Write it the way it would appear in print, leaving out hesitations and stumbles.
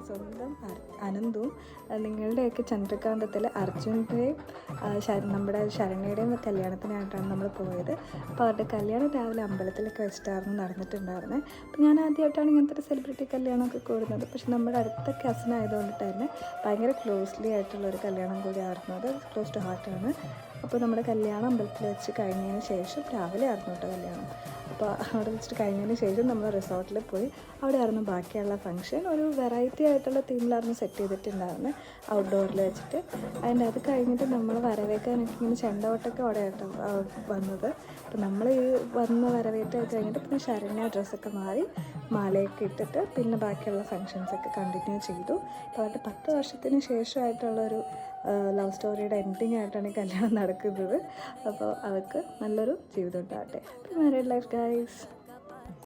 സ്വന്തം അനന്തും നിങ്ങളുടെയൊക്കെ ചന്ദ്രകാന്തത്തിൽ അർജുൻ്റെയും നമ്മുടെ ശരണ്യയുടെയും കല്യാണത്തിനായിട്ടാണ് നമ്മൾ പോയത്. അപ്പോൾ അവരുടെ കല്യാണം രാവിലെ അമ്പലത്തിലൊക്കെ വെച്ചിട്ടായിരുന്നു നടന്നിട്ടുണ്ടായിരുന്നത്. അപ്പോൾ ഞാൻ ആദ്യമായിട്ടാണ് ഇങ്ങനത്തെ ഒരു സെലിബ്രിറ്റി കല്യാണമൊക്കെ കൂടുന്നത്. പക്ഷെ നമ്മുടെ അടുത്ത കസിൻ ആയതുകൊണ്ട് തന്നെ ഭയങ്കര ക്ലോസ്ലി ആയിട്ടുള്ളൊരു കല്യാണം കൂടിയായിരുന്നു. അത് ക്ലോസ് ടു ഹാർട്ടാണ്. അപ്പോൾ നമ്മുടെ കല്യാണം അമ്പലത്തിൽ വെച്ച് കഴിഞ്ഞതിന് ശേഷം രാവിലെ ആയിരുന്നു കേട്ടോ കല്യാണം. അപ്പോൾ അവിടെ വെച്ചിട്ട് കഴിഞ്ഞതിന് ശേഷം നമ്മൾ റിസോർട്ടിൽ പോയി അവിടെ ആയിരുന്നു ബാക്കിയുള്ള ഫംഗ്ഷൻ. ഒരു വെറൈറ്റി ആയിട്ടുള്ള തീമിലായിരുന്നു സെറ്റ് ചെയ്തിട്ടുണ്ടായിരുന്നത് ഔട്ട്ഡോറിൽ വെച്ചിട്ട്. അതിൻ്റെ അത് കഴിഞ്ഞിട്ട് നമ്മൾ വരവേക്കാനൊക്കെ ഇങ്ങനെ ചെണ്ടവട്ടൊക്കെ അവിടെ ആയിട്ട് വന്നത്. അപ്പോൾ നമ്മൾ ഈ വന്ന് വരവേറ്റൊക്കെ കഴിഞ്ഞിട്ട് പിന്നെ ശരണ്യ ഡ്രസ്സൊക്കെ മാറി മാലയൊക്കെ ഇട്ടിട്ട് പിന്നെ ബാക്കിയുള്ള ഫങ്ഷൻസൊക്കെ കണ്ടിന്യൂ ചെയ്തു. അപ്പോൾ അവരുടെ 10 വർഷത്തിന് ശേഷമായിട്ടുള്ളൊരു ലവ് സ്റ്റോറിയുടെ എൻഡിങ് ആയിട്ടാണ് ഈ കല്യാണം നടക്കുന്നത്. അപ്പോൾ അവർക്ക് നല്ലൊരു ജീവിതം ഉണ്ടാകട്ടെ. Married life guys.